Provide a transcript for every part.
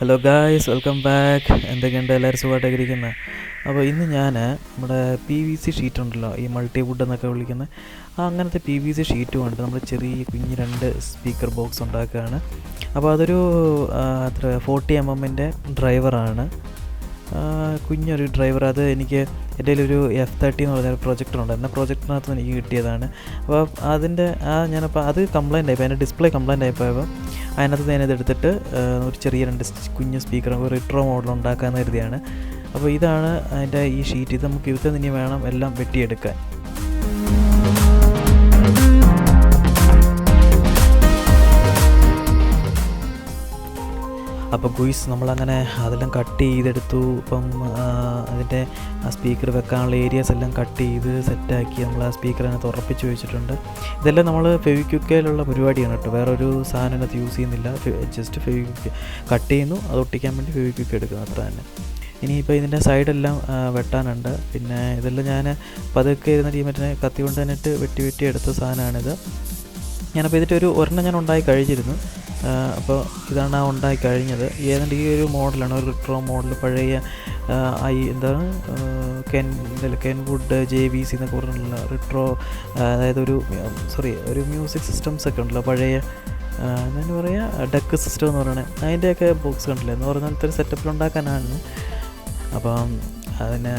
Hello guys, welcome back. എന്തൊക്കെയുണ്ട്? എല്ലാവരും സുഖമായിട്ടൊക്കെ ഇരിക്കുന്നത്? അപ്പോൾ ഇന്ന് ഞാൻ നമ്മുടെ PVC ഷീറ്റ് ഉണ്ടല്ലോ, ഈ മൾട്ടിവുഡ് എന്നൊക്കെ വിളിക്കുന്നത്, അങ്ങനത്തെ PVC ഷീറ്റ് കൊണ്ട് നമ്മൾ ചെറിയ കുഞ്ഞ് 2 സ്പീക്കർ ബോക്സ് ഉണ്ടാക്കുകയാണ്. അപ്പോൾ അതൊരു 40 mm ഡ്രൈവറാണ്, കുഞ്ഞൊരു ഡ്രൈവർ. അത് എനിക്ക് എൻ്റെ ഒരു F30 എന്ന് പറഞ്ഞൊരു പ്രൊജക്ടർ ഉണ്ടായിരുന്നു. പ്രൊജക്ടറിനകത്ത് എനിക്ക് കിട്ടിയതാണ്. അപ്പോൾ ഞാനപ്പോൾ അത് കംപ്ലൈൻ്റ് ആയിപ്പോൾ, അതിൻ്റെ ഡിസ്പ്ലേ കംപ്ലൈൻ്റ് ആയിപ്പോയപ്പോൾ അതിനകത്ത് ഞാനിത് എടുത്തിട്ട് ഒരു ചെറിയ 2 കുഞ്ഞ് സ്പീക്കർ റിട്രോ മോഡൽ ഉണ്ടാക്കാമെന്ന് കരുതിയാണ്. അപ്പോൾ ഇതാണ് അതിൻ്റെ ഈ ഷീറ്റ്. ഇത് നമുക്ക് ഇതിൽ നിന്ന് വേണം എല്ലാം വെട്ടിയെടുക്കാൻ. അപ്പോൾ ഗുയ്സ്, നമ്മളങ്ങനെ അതെല്ലാം കട്ട് ചെയ്തെടുത്തു. ഇപ്പം അതിൻ്റെ ആ സ്പീക്കർ വെക്കാനുള്ള ഏരിയാസ് എല്ലാം കട്ട് ചെയ്ത് സെറ്റാക്കി നമ്മൾ ആ സ്പീക്കർ അതിനകത്ത് ഉറപ്പിച്ച് വെച്ചിട്ടുണ്ട്. ഇതെല്ലാം നമ്മൾ ഫെവിക്വിക്കയിലുള്ള പരിപാടിയാണ് കേട്ടോ, വേറൊരു സാധനം അതിനകത്ത് യൂസ് ചെയ്യുന്നില്ല. ജസ്റ്റ് ഫെവിക്വിക്ക് കട്ട് ചെയ്യുന്നു, അത് ഒട്ടിക്കാൻ വേണ്ടി ഫെവിക്വിക്ക് എടുക്കുന്നു, അത്ര തന്നെ. ഇനിയിപ്പോൾ ഇതിൻ്റെ സൈഡെല്ലാം വെട്ടാനുണ്ട്. പിന്നെ ഇതെല്ലാം ഞാൻ പതുക്കെ ഇരുന്ന മറ്റേ കത്തി കൊണ്ട് തന്നിട്ട് വെട്ടി എടുത്ത സാധനമാണിത്. ഞാനപ്പോൾ ഇതിൻ്റെ ഒരെണ്ണം ഞാൻ ഉണ്ടായി കഴിഞ്ഞിരുന്നു. അപ്പോൾ ഇതാണ് ആ ഉണ്ടായി കഴിഞ്ഞത്. ഏതാണ്ട് ഈ ഒരു മോഡലാണ്, ഒരു റിട്രോ മോഡൽ. പഴയ എന്താണ് കെൻവുഡ് JVC എന്നൊക്കെ പറഞ്ഞിട്ടുള്ള റിട്രോ, അതായത് ഒരു മ്യൂസിക് സിസ്റ്റംസ് ഒക്കെ ഉണ്ടല്ലോ പഴയ, എന്താ പറയുക, ഡെക്ക് സിസ്റ്റം എന്ന് പറയണേ, അതിൻ്റെയൊക്കെ ബോക്സ് കണ്ടില്ലേ എന്ന് പറഞ്ഞാൽ ഇത്ര സെറ്റപ്പിൽ ഉണ്ടാക്കാനാണ്. അപ്പം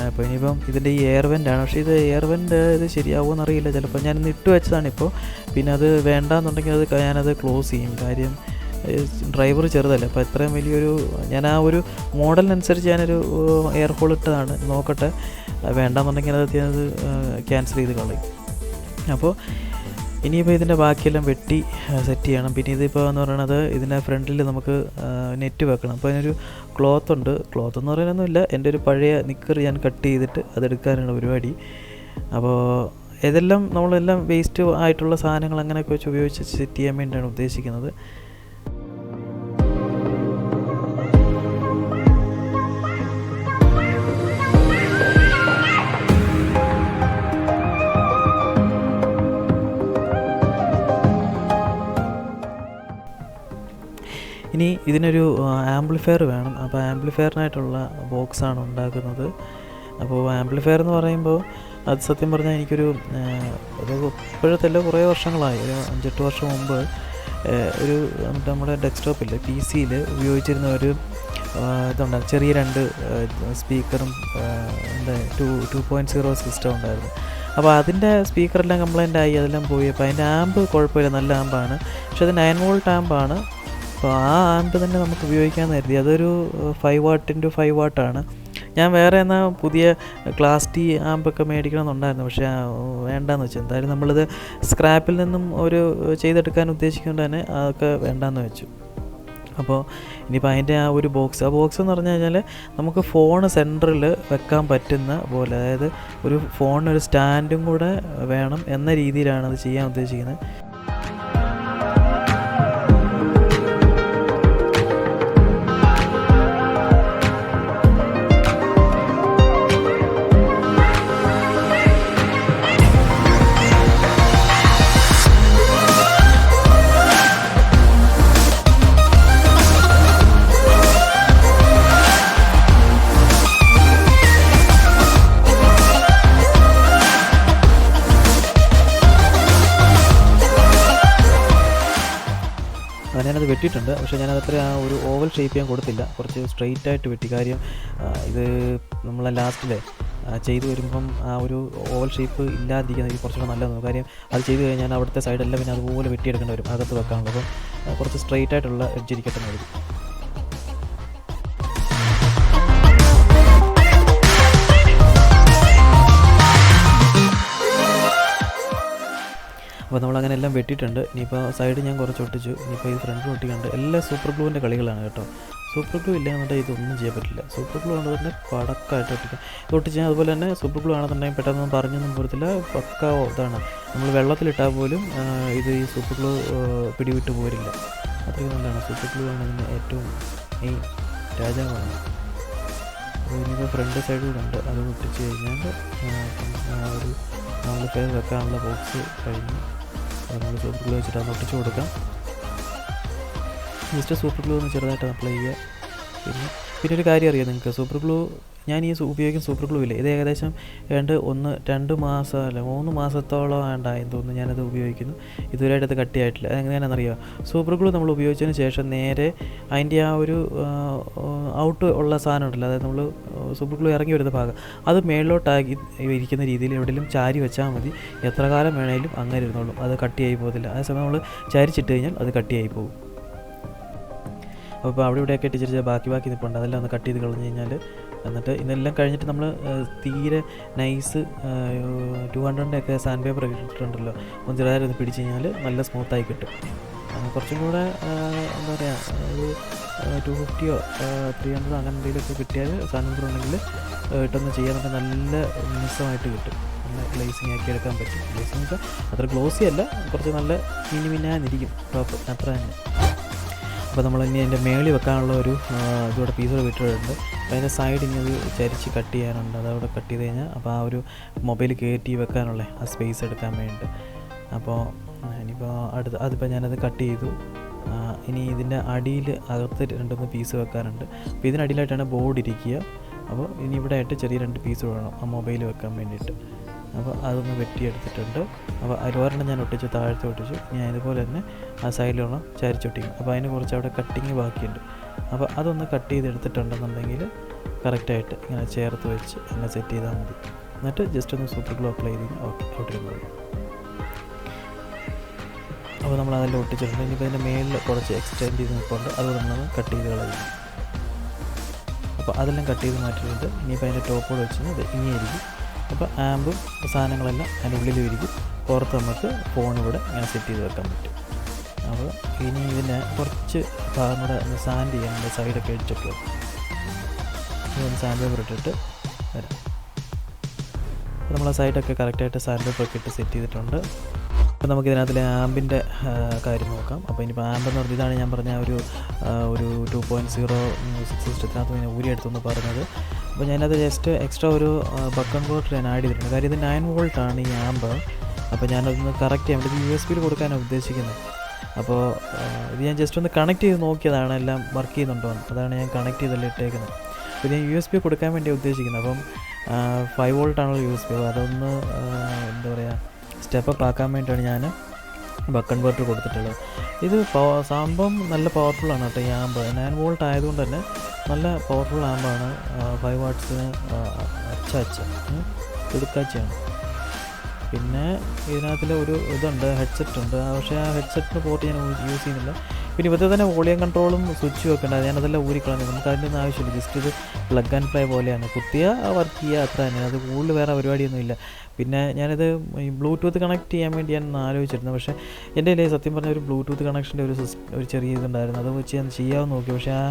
ഇപ്പോൾ ഇനിയിപ്പം ഇതിൻ്റെ ഈ എയർ വെൻ്റാണ്. പക്ഷേ ഇത് എയർ വെൻ്റ് ഇത് ശരിയാവുമെന്ന് അറിയില്ല. ചിലപ്പോൾ ഞാനിന്ന് ഇട്ട് വെച്ചതാണിപ്പോൾ. പിന്നെ അത് വേണ്ടാന്നുണ്ടെങ്കിൽ ഞാനത് ക്ലോസ് ചെയ്യും. കാര്യം ഡ്രൈവർ ചെറുതല്ലേ, അപ്പോൾ ഇത്രയും വലിയൊരു, ഞാൻ ആ ഒരു മോഡലിനനുസരിച്ച് ഞാനൊരു എയർ ഹോൾ ഇട്ടതാണ്. നോക്കട്ടെ, വേണ്ടാന്നുണ്ടെങ്കിൽ അത് ക്യാൻസൽ ചെയ്ത് കളയും. അപ്പോൾ ഇനിയിപ്പോൾ ഇതിൻ്റെ ബാക്കിയെല്ലാം വെട്ടി സെറ്റ് ചെയ്യണം. പിന്നെ ഇതിപ്പോൾ എന്ന് പറയുന്നത് ഇതിൻ്റെ ഫ്രണ്ടിൽ നമുക്ക് നെറ്റ് വെക്കണം. അപ്പോൾ അതിനൊരു ക്ലോത്ത് എന്ന് പറയാനൊന്നുമില്ല, എൻ്റെ ഒരു പഴയ നിക്കർ ഞാൻ കട്ട് ചെയ്തിട്ട് അതെടുക്കാനാണ് പരിപാടി. അപ്പോൾ ഇതെല്ലാം നമ്മളെല്ലാം വേസ്റ്റ് ആയിട്ടുള്ള സാധനങ്ങൾ അങ്ങനെയൊക്കെ വെച്ച് ഉപയോഗിച്ച് സെറ്റ് ചെയ്യാൻ വേണ്ടിയാണ് ഉദ്ദേശിക്കുന്നത്. ഇനി ഇതിനൊരു ആംപ്ലിഫയർ വേണം. അപ്പോൾ ആംപ്ലിഫയറിനായിട്ടുള്ള ബോക്സാണ് ഉണ്ടാക്കുന്നത്. അപ്പോൾ ആംപ്ലിഫയർ എന്ന് പറയുമ്പോൾ അത് സത്യം പറഞ്ഞാൽ എനിക്കൊരു ഇപ്പോഴത്തെ കുറേ വർഷങ്ങളായി, ഒരു 5-8 വർഷം മുമ്പ് ഒരു നമ്മുടെ ഡെസ്ക്ടോപ്പിൽ PC ഉപയോഗിച്ചിരുന്ന ഒരു ഇതുണ്ടായിരുന്നു, ചെറിയ 2 സ്പീക്കറും 2.0 സിസ്റ്റം ഉണ്ടായിരുന്നു. അപ്പോൾ അതിൻ്റെ സ്പീക്കറെല്ലാം കംപ്ലൈൻ്റ് ആയി, അതെല്ലാം പോയി. അപ്പോൾ അതിൻ്റെ ആമ്പ് കുഴപ്പമില്ല, നല്ല ആമ്പാണ്. പക്ഷേ അത് 9 വോൾട്ട് ആമ്പാണ്. അപ്പോൾ ആ ആമ്പ് തന്നെ നമുക്ക് ഉപയോഗിക്കാമെന്ന് കരുതി. അതൊരു 5 വാട്ട് × 5 വാട്ടാണ്. ഞാൻ വേറെ എന്നാൽ പുതിയ ക്ലാസ് D ആമ്പൊക്കെ മേടിക്കണമെന്നുണ്ടായിരുന്നു, പക്ഷേ വേണ്ടാന്ന് വെച്ചു. എന്തായാലും നമ്മളിത് സ്ക്രാപ്പിൽ നിന്നും ചെയ്തെടുക്കാൻ ഉദ്ദേശിക്കുന്നത് തന്നെ അതൊക്കെ വേണ്ടാന്ന് വെച്ചു. അപ്പോൾ ഇനിയിപ്പോൾ അതിൻ്റെ ആ ബോക്സ് എന്ന് പറഞ്ഞു കഴിഞ്ഞാൽ നമുക്ക് ഫോൺ സെൻറ്ററിൽ വെക്കാൻ പറ്റുന്ന പോലെ, അതായത് ഒരു ഫോണിനൊരു സ്റ്റാൻഡും കൂടെ വേണം എന്ന രീതിയിലാണ് അത് ചെയ്യാൻ ഉദ്ദേശിക്കുന്നത്. ഞാനത് വെട്ടിയിട്ടുണ്ട്. പക്ഷേ ഞാനതത്ര ആ ഒരു ഓവൽ ഷേപ്പ് ഞാൻ കൊടുത്തില്ല, കുറച്ച് സ്ട്രെയിറ്റ് ആയിട്ട് വെട്ടി. കാര്യം ഇത് നമ്മളെ ലാസ്റ്റിലെ ചെയ്ത് വരുമ്പം ആ ഒരു ഓവൽ ഷേപ്പ് ഇല്ലാതിരിക്കുന്നത് കുറച്ചുകൂടെ നല്ലതാണ്. കാര്യം അത് ചെയ്ത് കഴിഞ്ഞാൽ അവിടുത്തെ സൈഡെല്ലാം പിന്നെ അതുപോലെ വെട്ടിയെടുക്കേണ്ടി വരും അകത്ത് വെക്കാനുള്ളത്. അപ്പം കുറച്ച് സ്ട്രെയിറ്റ് ആയിട്ടുള്ള എഡ്ജ് ഇരിക്കട്ടെ എന്ന് കരുതി. അപ്പോൾ നമ്മളങ്ങനെ എല്ലാം വെട്ടിയിട്ടുണ്ട്. ഇനിയിപ്പോൾ സൈഡ് ഞാൻ കുറച്ച് ഒട്ടിച്ചു. ഇനിയിപ്പോൾ ഈ ഫ്രണ്ട് ഒട്ടിക്കുന്നുണ്ട്. എല്ലാം സൂപ്പർ ഗ്ലൂവിൻ്റെ കളികളാണ് കേട്ടോ. സൂപ്പർ ഗ്ലൂ ഇല്ല എന്നുണ്ടെങ്കിൽ ഇതൊന്നും ചെയ്യാൻ പറ്റില്ല. സൂപ്പർ ഗ്ലൂ ആണെന്ന് തന്നെ പടക്കായിട്ട് ഒട്ടിക്കാം. ഇത് ഒട്ടിച്ചാൽ അതുപോലെ തന്നെ സൂപ്പർ ഗ്ലൂ ആണെന്നുണ്ടെങ്കിൽ പെട്ടെന്ന് പറഞ്ഞൊന്നും പോരത്തില്ല, പക്കാവോ ഇതാണ്. നമ്മൾ വെള്ളത്തിലിട്ടാൽ പോലും ഇത് ഈ സൂപ്പർ ഗ്ലൂ പിടിവിട്ട് പോരില്ല. അത്രയും നല്ലതാണ്. സൂപ്പർ ഗ്ലൂ ആണ് ഇതിന് ഏറ്റവും മെയിൻ രാജാവാണ്. അപ്പോൾ ഇനിയിപ്പോൾ ഫ്രണ്ട് സൈഡ് കൂടെ ഉണ്ട്, അത് ഒട്ടിച്ച് കഴിഞ്ഞാൽ ഒരു ആംപ്ലിഫയർ വെക്കാനുള്ള ബോക്സ് കഴിഞ്ഞു. നമ്മൾ സൂപ്പർ ഗ്ലൂ വെച്ചിട്ട് അത് ഒട്ടിച്ച് കൊടുക്കാം. ജസ്റ്റ് സൂപ്പർ ഗ്ലൂ ഒന്ന് ചെറുതായിട്ട് അപ്ലൈ ചെയ്യുക. പിന്നെ ഒരു കാര്യം അറിയാം നിങ്ങൾക്ക്, സൂപ്പർ ഗ്ലൂ ഞാൻ ഉപയോഗിക്കുന്ന സൂപ്പർ ഗ്ലൂ ഇല്ലേ, ഇത് ഏകദേശം 2 മാസം അല്ല 3 മാസത്തോളം വേണ്ടായെന്ന് തോന്നുന്നു ഞാനത് ഉപയോഗിക്കുന്നു. ഇതുവരെയായിട്ട് അത് കട്ടിയായിട്ടില്ല. അതെങ്ങനെയാണെന്നറിയാം, സൂപ്പർ ഗ്ലൂ നമ്മൾ ഉപയോഗിച്ചതിന് ശേഷം നേരെ അതിൻ്റെ ആ ഒരു ഔട്ട് ഉള്ള സാധനം ഉണ്ടല്ലോ, അതായത് നമ്മൾ സൂപ്പർ ഗ്ലൂ ഇറങ്ങി വരുന്ന ഭാഗം, അത് മേളിലോട്ടാക്കി ഇരിക്കുന്ന രീതിയിൽ എവിടെയെങ്കിലും ചാരി വെച്ചാൽ മതി. എത്ര കാലം വേണമെങ്കിലും അങ്ങനെ ഇരുന്നോളും, അത് കട്ടിയായി പോകത്തില്ല. അതേസമയം നമ്മൾ ചാരിച്ചിട്ട് കഴിഞ്ഞാൽ അത് കട്ടിയായി പോകും. അപ്പോൾ അവിടെ ഇവിടെയൊക്കെ ഇട്ടിച്ചിട്ട് ബാക്കി നിൽപ്പുണ്ട്, അതെല്ലാം ഒന്ന് കട്ട് ചെയ്ത് കളഞ്ഞ് കഴിഞ്ഞാൽ, എന്നിട്ട് ഇതെല്ലാം കഴിഞ്ഞിട്ട് നമ്മൾ തീരെ നൈസ് 200 ഒക്കെ സാൻഡ് പേപ്പർ ഇട്ടിട്ടുണ്ടല്ലോ, ഒന്ന് ചെറുതായി ഒന്ന് പിടിച്ച് കഴിഞ്ഞാൽ നല്ല സ്മൂത്തായി കിട്ടും. കുറച്ചും കൂടെ എന്താ പറയുക, ഒരു 250 300 അങ്ങനെ എന്തെങ്കിലുമൊക്കെ കിട്ടിയാൽ സാൻഡ് പേപ്പർ ഉണ്ടെങ്കിൽ ഇട്ടൊന്ന് ചെയ്യാനൊക്കെ നല്ല മിനുസമായിട്ട് കിട്ടും, നല്ല ഗ്ലേസിങ് ആക്കി എടുക്കാൻ പറ്റും. ഗ്ലേസിങ് വെച്ചാൽ അത്ര ഗ്ലോസി അല്ല, കുറച്ച് നല്ല മിനിമിനാന്നിരിക്കും ടോപ്പ്, അത്ര തന്നെ. അപ്പോൾ നമ്മൾ ഇനി അതിൻ്റെ മേളിൽ വെക്കാനുള്ള ഒരു ഇതോടെ പീസോടെ വിട്ടിട്ടുണ്ട്. അപ്പോൾ അതിൻ്റെ സൈഡ് ഇനി അത് ചരിച്ച് കട്ട് ചെയ്യാനുണ്ട്, അതവിടെ കട്ട് ചെയ്ത് കഴിഞ്ഞാൽ അപ്പോൾ ആ ഒരു മൊബൈൽ കയറ്റി വെക്കാനുള്ള ആ സ്പേസ് എടുക്കാൻ വേണ്ടിയിട്ട്. അപ്പോൾ ഇനിയിപ്പോൾ അതിപ്പോൾ ഞാനത് കട്ട് ചെയ്തു. ഇനി ഇതിൻ്റെ അടിയിൽ അകത്ത് 2-3 പീസ് വെക്കാനുണ്ട്. അപ്പോൾ ഇതിനടിയിലായിട്ടാണ് ബോർഡ് ഇരിക്കുക. അപ്പോൾ ഇനി ഇവിടെ ആയിട്ട് ചെറിയ 2 പീസ് വേണം ആ മൊബൈൽ വെക്കാൻ വേണ്ടിയിട്ട്. അപ്പോൾ അതൊന്ന് വെട്ടിയെടുത്തിട്ടുണ്ട്. അപ്പോൾ അതിലൊരെണ്ണം ഞാൻ ഒട്ടിച്ചു, താഴത്ത് ഒട്ടിച്ചു. ഞാൻ ഇതുപോലെ തന്നെ ആ സൈഡിലുള്ള ചരിച്ചൊട്ടിക്കും. അപ്പോൾ അതിന് കുറച്ച് അവിടെ കട്ടിങ് ബാക്കിയുണ്ട്. അപ്പോൾ അതൊന്ന് കട്ട് ചെയ്തെടുത്തിട്ടുണ്ടെന്നുണ്ടെങ്കിൽ കറക്റ്റായിട്ട് ഇങ്ങനെ ചേർത്ത് വെച്ച് അങ്ങനെ സെറ്റ് ചെയ്താൽ മതി. എന്നിട്ട് ജസ്റ്റ് ഒന്ന് സൂപ്പർ ഗ്ലൂ അപ്ലൈ ചെയ്ത് ഔട്ടിരുന്നു. അപ്പോൾ നമ്മൾ അതെല്ലാം ഒട്ടിച്ചിട്ടുണ്ട്. ഇനിയിപ്പോൾ അതിൻ്റെ മേളിൽ കുറച്ച് എക്സ്റ്റെൻഡ് ചെയ്ത് നിൽപ്പുണ്ട്, അതുകൊണ്ട് നമ്മളത് കട്ട് ചെയ്ത് കളയും. അപ്പോൾ അതെല്ലാം കട്ട് ചെയ്ത് മാറ്റിയിട്ടുണ്ട്. ഇനിയിപ്പോൾ അതിൻ്റെ ടോപ്പോട് വെച്ച് അത് ഇങ്ങനെയായിരിക്കും. അപ്പോൾ ആമ്പും സാധനങ്ങളെല്ലാം അതിനുള്ളിലും ഇരിക്കും. പുറത്ത് നമുക്ക് ഫോൺ ഇവിടെ ഇങ്ങനെ സെറ്റ് ചെയ്ത് വെക്കാൻ പറ്റും. അപ്പോൾ ഇനി ഇതിനെ കുറച്ച് ഭാഗം കൂടെ ഒന്ന് സാൻഡ് ചെയ്യാനുണ്ട്, സൈഡൊക്കെ അടിച്ചൊക്കെ. ഇതൊന്ന് സാൻഡ് പേപ്പർ ഇട്ടിട്ട് വരാം. അപ്പോൾ നമ്മൾ ആ സൈഡൊക്കെ കറക്റ്റായിട്ട് സാൻഡ് പേപ്പറൊക്കെ ഇട്ട് സെറ്റ് ചെയ്തിട്ടുണ്ട്. അപ്പോൾ നമുക്കിതിനകത്തിലെ ആമ്പിൻ്റെ കാര്യം നോക്കാം. അപ്പോൾ ഇനിയിപ്പോൾ ആമ്പെന്ന് പറഞ്ഞാൽ ഇതാണ് ഞാൻ പറഞ്ഞ ഒരു 2.0 മ്യൂസിക് സിസ്റ്റത്തിനകത്ത് ഞാൻ ഊരിയെടുത്തെന്ന് പറഞ്ഞത്. അപ്പോൾ ഞാനത് ജസ്റ്റ് എക്സ്ട്രാ ഒരു ബക്ക് കൺവേർട്ടർ ഞാൻ ആഡ് ചെയ്തിട്ടുണ്ട്. കാര്യം ഇത് 9 വോൾട്ടാണ് ഈ ആമ്പ്. അപ്പോൾ ഞാനതൊന്ന് കറക്റ്റ് ചെയ്യാൻ വേണ്ടി USB കൊടുക്കാനാണ് ഉദ്ദേശിക്കുന്നത്. അപ്പോൾ ഇത് ഞാൻ ജസ്റ്റ് ഒന്ന് കണക്ട് ചെയ്ത് നോക്കിയതാണ്, എല്ലാം വർക്ക് ചെയ്യുന്നുണ്ടോ എന്ന്. അതാണ് ഞാൻ കണക്ട് ചെയ്തല്ലേ ഇട്ടേക്കുന്നത്. അപ്പോൾ ഞാൻ USB കൊടുക്കാൻ വേണ്ടിയാണ് ഉദ്ദേശിക്കുന്നത്. അപ്പം 5 വോൾട്ടാണല്ലോ USB. അപ്പോൾ അതൊന്ന് എന്താ പറയുക, സ്റ്റെപ്പ് ആക്കാൻ വേണ്ടിയിട്ടാണ് ഞാൻ ബക്ക് കൺവേർട്ടർ കൊടുത്തിട്ടുള്ളത്. ഇത് സംഭവം നല്ല പവർഫുള്ളാണ് കേട്ടോ ഈ ആമ്പ്. 9 വോൾട്ട് ആയതുകൊണ്ട് തന്നെ നല്ല പവർഫുൾ ആമ്പാണ്. 5 വാട്ട്സിന് എടുക്കാച്ചയാണ്. പിന്നെ ഇതിനകത്തിൽ ഒരു ഇതുണ്ട്, ഹെഡ്സെറ്റ് ഉണ്ട്. പക്ഷേ ആ ഹെഡ്സെറ്റിന് പോർട്ട് ഞാൻ യൂസ് ചെയ്യുന്നില്ല. പിന്നെ ഇവരുടെ തന്നെ വോളിയം കൺട്രോളും സ്വിച്ചും ഒക്കെ ഉണ്ട്, ഞാനതെല്ലാം ഊരിക്കളഞ്ഞു. നമുക്ക് അതിൻ്റെ ഒന്നും ആവശ്യമില്ല, ജസ്റ്റ് ഇത് പ്ലഗ് ആൻഡ് പ്ലേ പോലെയാണ്, കുത്തിയ വർക്ക് ചെയ്യുക, അത്ര തന്നെ. അത് കൂടുതൽ വേറെ പരിപാടിയൊന്നുമില്ല. പിന്നെ ഞാനിത് ഈ ബ്ലൂടൂത്ത് കണക്ട് ചെയ്യാൻ വേണ്ടി ഞാൻ ആലോചിച്ചിരുന്നു. പക്ഷേ എൻ്റെ കയ്യിൽ സത്യം പറഞ്ഞ ഒരു ബ്ലൂടൂത്ത് കണക്ഷൻ്റെ ഒരു ചെറിയ ഇതുണ്ടായിരുന്നു, അത് വെച്ച് ഞാൻ ചെയ്യാമെന്ന് നോക്കി. പക്ഷേ ആ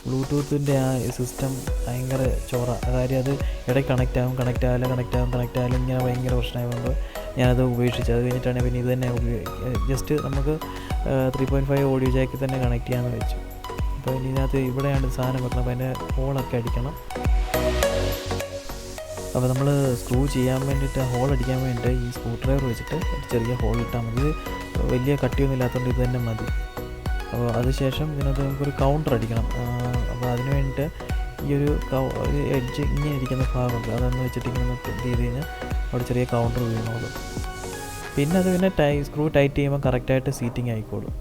ബ്ലൂടൂത്തിൻ്റെ ആ സിസ്റ്റം ഭയങ്കര ചോറ. കാര്യം അത് ഇടയ്ക്ക് കണക്റ്റ് ആവില്ല ഇങ്ങനെ ഭയങ്കര പ്രശ്നമായതുകൊണ്ട് ഞാനത് ഉപേക്ഷിച്ചു. അത് കഴിഞ്ഞിട്ടാണ് പിന്നെ ഇത് തന്നെ ജസ്റ്റ് നമുക്ക് 3.5 ഓഡിയോ ജാക്കിൽ തന്നെ കണക്ട് ചെയ്യാമെന്ന് വെച്ചു. അപ്പോൾ ഇതിനകത്ത് ഇവിടെയാണ് സാധനം വെക്കണം. അപ്പോൾ അതിൻ്റെ ഹോളൊക്കെ അടിക്കണം. അപ്പോൾ നമ്മൾ സ്ക്രൂ ചെയ്യാൻ വേണ്ടിയിട്ട് ഹോൾ അടിക്കാൻ വേണ്ടിയിട്ട് ഈ സ്ക്രൂ ഡ്രൈവർ വെച്ചിട്ട് ഒരു ചെറിയ ഹോൾ ഇട്ടാൽ മതി. വലിയ കട്ടിയൊന്നും ഇല്ലാത്തതുകൊണ്ട് ഇത് തന്നെ മതി. അപ്പോൾ അതിനുശേഷം ഇതിനകത്ത് നമുക്കൊരു കൗണ്ടർ അടിക്കണം. അപ്പോൾ അതിന് വേണ്ടിയിട്ട് ഈ ഒരു എഡ്ജ് ഇങ്ങനെ ഇരിക്കുന്ന ഭാഗമുണ്ട്, അതൊന്ന് വെച്ചിട്ട് ഇങ്ങനെ ചെയ്ത് കഴിഞ്ഞാൽ അവിടെ ചെറിയ കൗണ്ടർ വീണോളൂ. പിന്നെ അത് പിന്നെ സ്ക്രൂ ടൈറ്റ് ചെയ്യുമ്പോൾ കറക്റ്റായിട്ട് സീറ്റിംഗ് ആയിക്കോളും.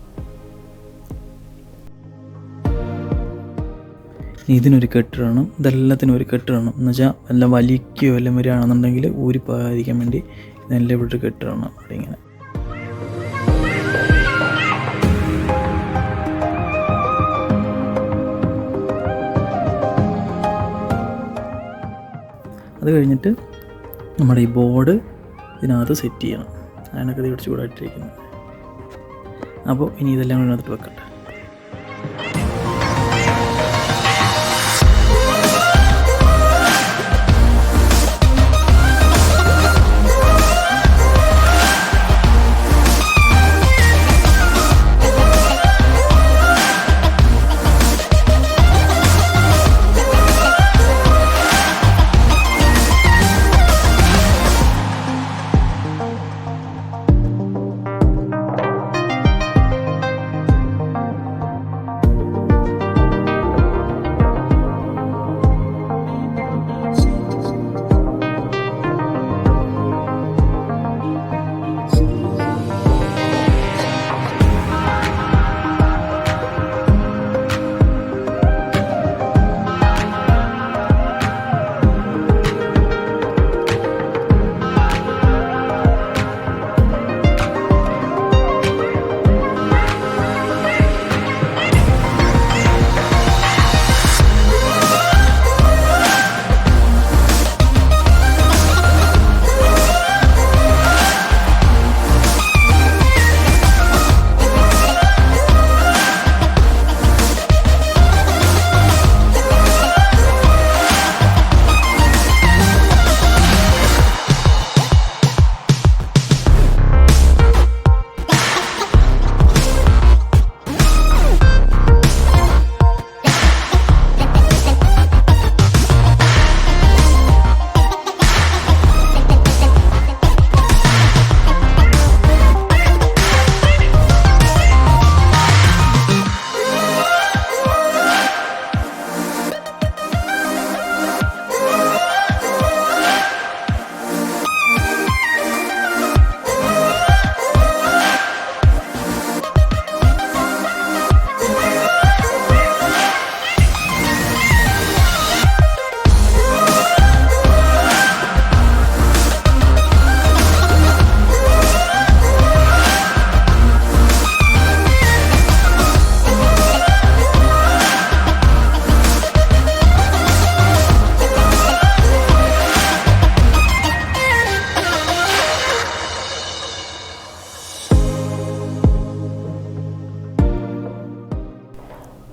ഇതിനൊരു കെട്ടിടണം, ഇതെല്ലാത്തിനും ഒരു കെട്ടിടണം എന്ന് വെച്ചാൽ എല്ലാം വലിക്കുകയോ എല്ലാം വരികയാണെന്നുണ്ടെങ്കിൽ ഊരിപ്പോകാതിരിക്കാൻ വേണ്ടി ഇതെല്ലാം ഇവിടെ കെട്ടിടണം. അവിടെ ഇങ്ങനെ അത് കഴിഞ്ഞിട്ട് നമ്മുടെ ഈ ബോർഡ് ഇതിനകത്ത് സെറ്റ് ചെയ്യണം. അതിനൊക്കെ ഇവിടെ ചൂടായിട്ടിരിക്കുന്നത്. അപ്പോൾ ഇനി ഇതെല്ലാം ഇതിനകത്ത് വെക്കട്ടെ.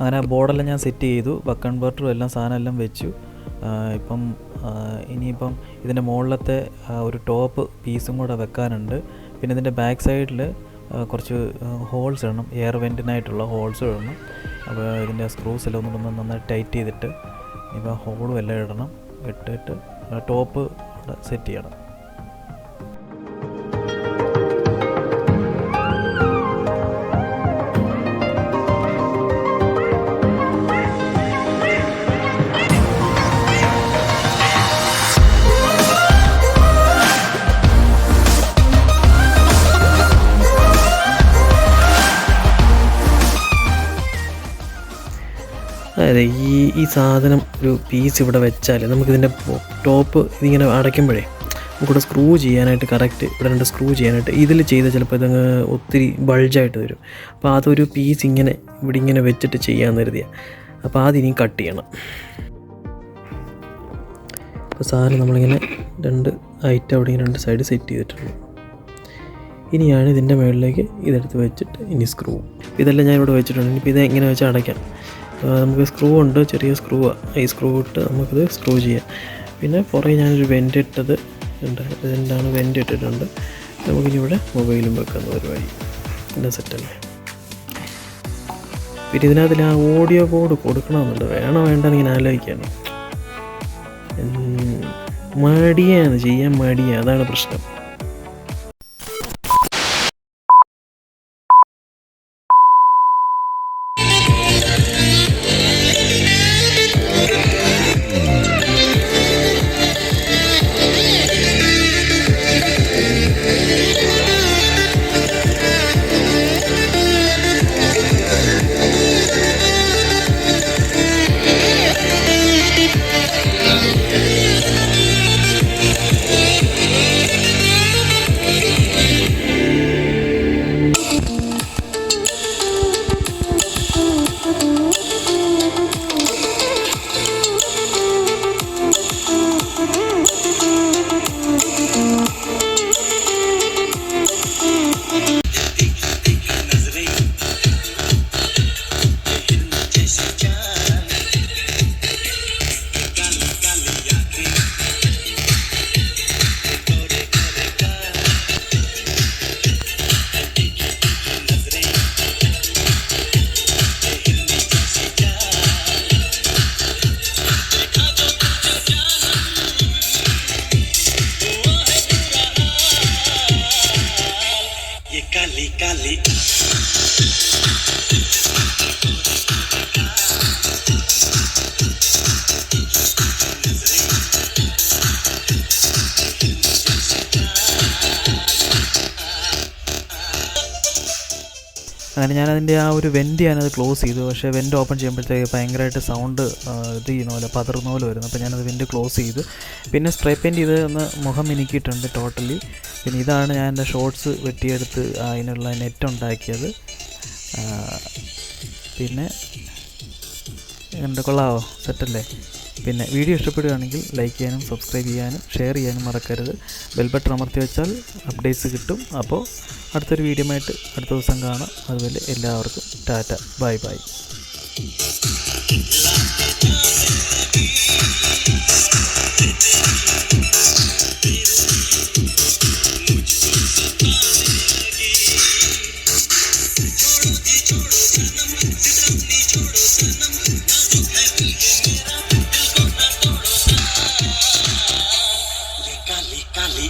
അങ്ങനെ ബോർഡെല്ലാം ഞാൻ സെറ്റ് ചെയ്തു, ബക്ക് കൺവെർട്ടറും എല്ലാം സാധനം എല്ലാം വെച്ചു. ഇപ്പം ഇനിയിപ്പം ഇതിൻ്റെ മുകളിലത്തെ ഒരു ടോപ്പ് പീസും കൂടെ വെക്കാനുണ്ട്. പിന്നെ ഇതിൻ്റെ ബാക്ക് സൈഡിൽ കുറച്ച് ഹോൾസ് ഇടണം, എയർ വെൻറ്റിനായിട്ടുള്ള ഹോൾസ് ഇടണം. അപ്പോൾ ഇതിൻ്റെ സ്ക്രൂസ് എല്ലാം ഒന്നും നന്നായി ടൈറ്റ് ചെയ്തിട്ട് ഇപ്പോൾ ഹോളും എല്ലാം ഇടണം. ഇട്ടിട്ട് ടോപ്പ് സെറ്റ് ചെയ്യണം. അതായത് ഈ സാധനം ഒരു പീസ് ഇവിടെ വെച്ചാൽ നമുക്കിതിൻ്റെ ടോപ്പ് ഇതിങ്ങനെ അടയ്ക്കുമ്പോഴേ നമുക്കിവിടെ സ്ക്രൂ ചെയ്യാനായിട്ട് കറക്റ്റ് ഇവിടെ 2 സ്ക്രൂ ചെയ്യാനായിട്ട് ഇതിൽ ചെയ്താൽ ചിലപ്പോൾ ഇതങ്ങ് ഒത്തിരി ബൾജായിട്ട് വരും. അപ്പോൾ അതൊരു പീസ് ഇങ്ങനെ ഇവിടെ ഇങ്ങനെ വെച്ചിട്ട് ചെയ്യാമെന്ന് കരുതിയാണ്. അപ്പോൾ അതിനി കട്ട് ചെയ്യണം. അപ്പോൾ സാധനം നമ്മളിങ്ങനെ 2 ഐറ്റം അവിടെ ഇങ്ങനെ 2 സൈഡ് സെറ്റ് ചെയ്തിട്ടുണ്ട്. ഇനിയാണ് ഇതിൻ്റെ മുകളിലേക്ക് ഇതെടുത്ത് വെച്ചിട്ട് ഇനി സ്ക്രൂ. ഇതെല്ലാം ഞാൻ ഇവിടെ വെച്ചിട്ടുണ്ട്. ഇനിയിപ്പോൾ ഇത് എങ്ങനെ വെച്ചാൽ അടയ്ക്കാം. നമുക്ക് സ്ക്രൂ ഉണ്ട്, ചെറിയ സ്ക്രൂവാണ്. ഈ സ്ക്രൂ ഇട്ട് നമുക്കിത് സ്ക്രൂ ചെയ്യാം. പിന്നെ പുറകെ ഞാനൊരു വെൻ്റ് ഇട്ടത് ഉണ്ട്, രണ്ടാണ് വെൻ്റ് ഇട്ടിട്ടുണ്ട്. നമുക്കിനി ഇവിടെ മൊബൈലും വെക്കുന്ന പരിപാടി പിന്നെ സെറ്റല്ലേ. പിന്നെ ഇതിനകത്തിൽ ആ ഓഡിയോ ബോർഡ് കൊടുക്കണമെന്നുണ്ട്, വേണോ വേണ്ടെന്ന് ഇങ്ങനെ ആലോചിക്കാണ്. മടിയാണ്, ചെയ്യാൻ മടിയാണ്, അതാണ് പ്രശ്നം. അങ്ങനെ ഞാനതിൻ്റെ ആ ഒരു വെൻ്റ് ഞാനത് ക്ലോസ് ചെയ്തു. പക്ഷേ വെൻ്റ് ഓപ്പൺ ചെയ്യുമ്പോഴത്തേക്ക് ഭയങ്കരമായിട്ട് സൗണ്ട് ഇത് ചെയ്യുന്ന പോലെ പതറുന്ന പോലെ വരുന്നു. അപ്പോൾ ഞാനത് വെൻ്റ് ക്ലോസ് ചെയ്തു. പിന്നെ സ്പ്രേ പെയിൻറ്റ് ചെയ്ത് ഒന്ന് മുഖം മിനുക്കിയിട്ടുണ്ട് ടോട്ടലി. പിന്നെ ഇതാണ് ഞാൻ എൻ്റെ ഷോർട്സ് വെട്ടിയെടുത്ത് അതിനുള്ള നെറ്റ് ഉണ്ടാക്കിയത്. പിന്നെ എൻ്റെ കൊള്ളാവോ, സെറ്റല്ലേ? പിന്നെ വീഡിയോ ഇഷ്ടപ്പെടുകയാണെങ്കിൽ ലൈക്ക് ചെയ്യാനും സബ്സ്ക്രൈബ് ചെയ്യാനും ഷെയർ ചെയ്യാനും മറക്കരുത്. ബെൽ ബട്ടൺ അമർത്തി വെച്ചാൽ അപ്ഡേറ്റ്സ് കിട്ടും. അപ്പോൾ അടുത്തൊരു വീഡിയോ ആയിട്ട് അടുത്ത ദിവസം കാണാം. അതുപോലെ എല്ലാവർക്കും ടാറ്റ, ബൈ ബൈ. काली